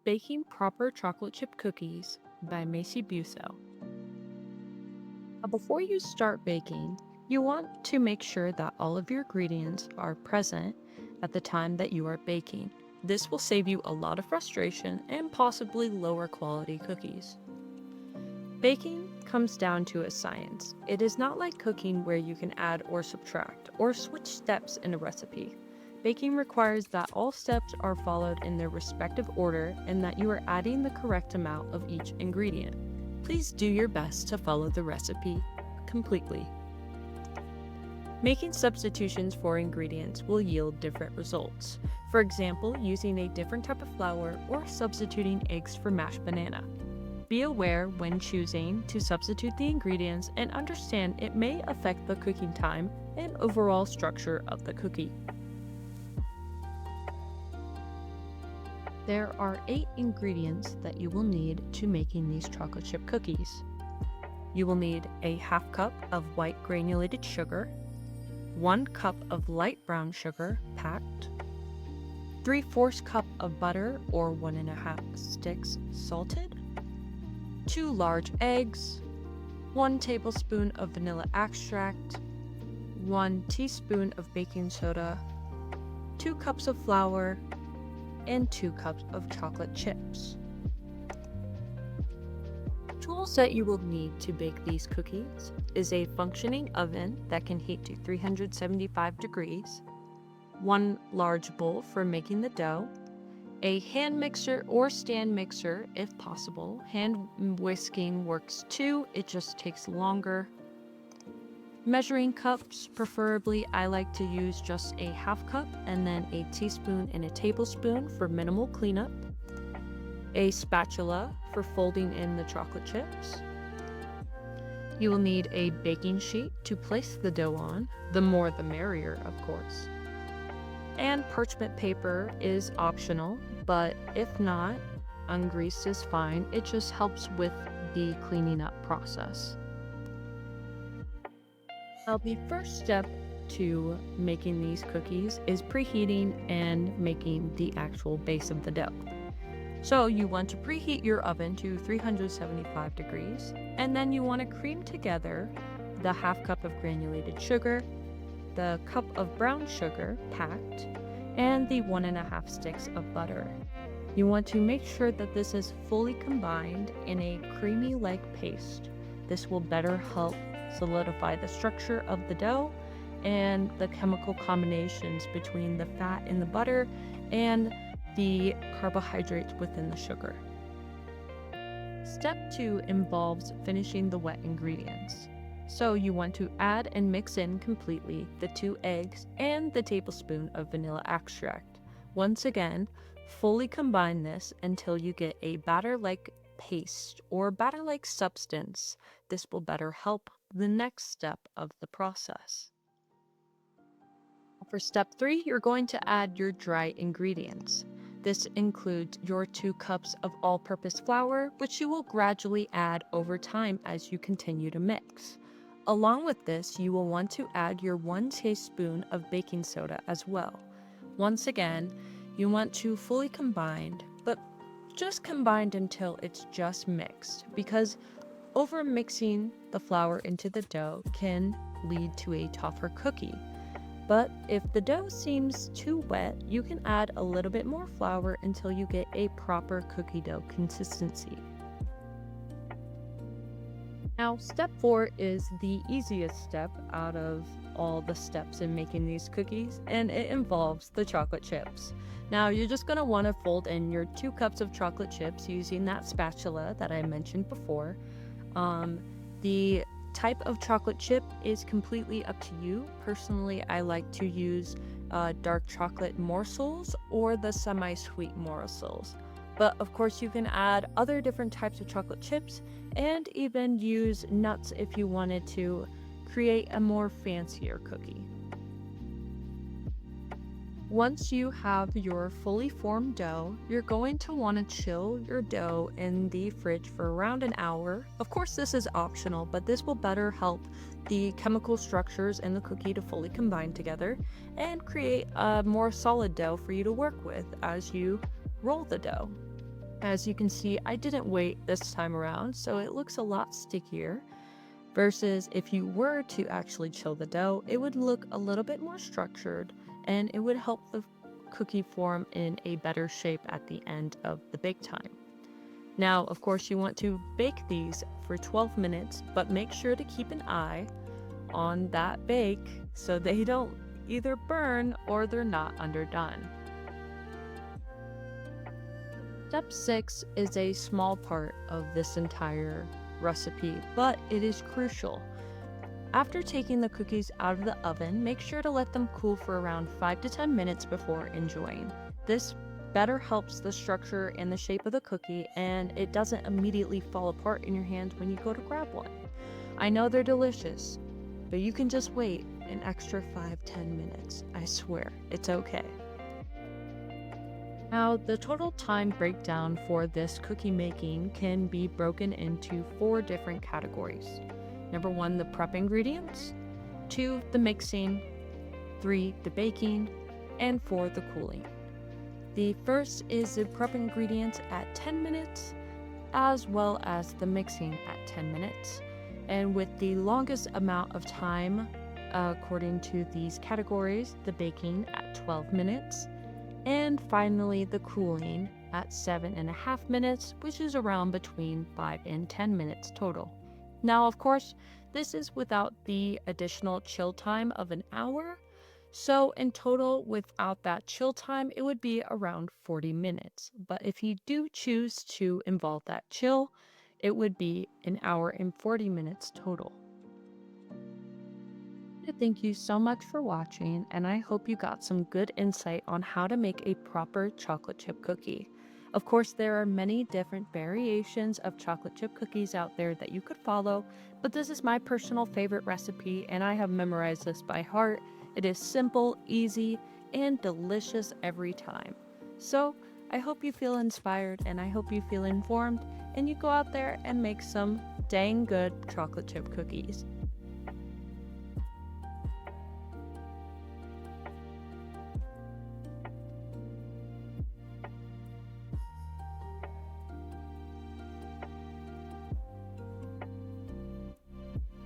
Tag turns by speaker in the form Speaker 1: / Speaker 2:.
Speaker 1: Baking Proper Chocolate Chip Cookies by macybuso. Now, before you start baking, you want to make sure that all of your ingredients are present at the time that you are baking. This will save you a lot of frustration and possibly lower quality cookies. Baking comes down to a science. It is not like cooking where you can add or subtract or switch steps in a recipe. Baking requires that all steps are followed in their respective order and that you are adding the correct amount of each ingredient. Please do your best to follow the recipe completely. Making substitutions for ingredients will yield different results. For example, using a different type of flour or substituting eggs for mashed banana. Be aware when choosing to substitute the ingredients and understand it may affect the cooking time and overall structure of the cookie. There are 8 ingredients that you will need to making these chocolate chip cookies. You will need a half cup of white granulated sugar, 1 cup of light brown sugar packed, 3/4 cup of butter or 1.5 sticks salted, 2 large eggs, 1 tablespoon of vanilla extract, 1 teaspoon of baking soda, 2 cups of flour, and 2 cups of chocolate chips. Tools that you will need to bake these cookies is a functioning oven that can heat to 375 degrees, 1 large bowl for making the dough, a hand mixer or stand mixer if possible. Hand whisking works too, it just takes longer. Measuring cups, preferably I like to use just a half cup and then a teaspoon and a tablespoon for minimal cleanup. A spatula for folding in the chocolate chips. You will need a baking sheet to place the dough on, the more the merrier, of course. And parchment paper is optional, but if not, ungreased is fine. It just helps with the cleaning up process. Now, the first step to making these cookies is preheating and making the actual base of the dough. So you want to preheat your oven to 375 degrees, and then you want to cream together the half cup of granulated sugar, the cup of brown sugar packed, and the 1.5 sticks of butter. You want to make sure that this is fully combined in a creamy-like paste. This will better help solidify the structure of the dough and the chemical combinations between the fat in the butter and the carbohydrates within the sugar. Step 2 involves finishing the wet ingredients. So you want to add and mix in completely the 2 eggs and the tablespoon of vanilla extract. Once again, fully combine this until you get a batter-like paste or batter-like substance. This will better help the next step of the process. For step 3, you're going to add your dry ingredients. This includes your 2 cups of all-purpose flour, which you will gradually add over time as you continue to mix. Along with this, you will want to add your 1 teaspoon of baking soda as well. Once again, you want to fully combine, but just combined until it's just mixed, because over mixing the flour into the dough can lead to a tougher cookie. But if the dough seems too wet, you can add a little bit more flour until you get a proper cookie dough consistency. Now, step 4 is the easiest step out of all the steps in making these cookies, and it involves the chocolate chips. Now, you're just going to want to fold in your 2 cups of chocolate chips using that spatula that I mentioned before. The type of chocolate chip is completely up to you. Personally, I like to use dark chocolate morsels or the semi-sweet morsels. But of course, you can add other different types of chocolate chips and even use nuts if you wanted to create a more fancier cookie. Once you have your fully formed dough, you're going to want to chill your dough in the fridge for around an hour. Of course, this is optional, but this will better help the chemical structures in the cookie to fully combine together and create a more solid dough for you to work with as you roll the dough. As you can see, I didn't wait this time around, so it looks a lot stickier. Versus if you were to actually chill the dough, it would look a little bit more structured and it would help the cookie form in a better shape at the end of the bake time. Now, of course, you want to bake these for 12 minutes, but make sure to keep an eye on that bake so they don't either burn or they're not underdone. Step 6 is a small part of this entire recipe, but it is crucial. After taking the cookies out of the oven, make sure to let them cool for around 5 to 10 minutes before enjoying. This better helps the structure and the shape of the cookie, and it doesn't immediately fall apart in your hand when you go to grab one. I know they're delicious, but you can just wait an extra 5-10 minutes. I swear, it's okay. Now, the total time breakdown for this cookie making can be broken into 4 different categories. Number 1, the prep ingredients, 2, the mixing, 3, the baking, and 4, the cooling. The first is the prep ingredients at 10 minutes, as well as the mixing at 10 minutes. And with the longest amount of time, according to these categories, the baking at 12 minutes, and finally the cooling at 7.5 minutes, which is around between 5 and 10 minutes total. Now, of course, this is without the additional chill time of an hour. So in total, without that chill time, it would be around 40 minutes. But if you do choose to involve that chill, it would be an hour and 40 minutes total. Thank you so much for watching, and I hope you got some good insight on how to make a proper chocolate chip cookie. Of course, there are many different variations of chocolate chip cookies out there that you could follow, but this is my personal favorite recipe, and I have memorized this by heart. It is simple, easy, and delicious every time. So, I hope you feel inspired, and I hope you feel informed, and you go out there and make some dang good chocolate chip cookies.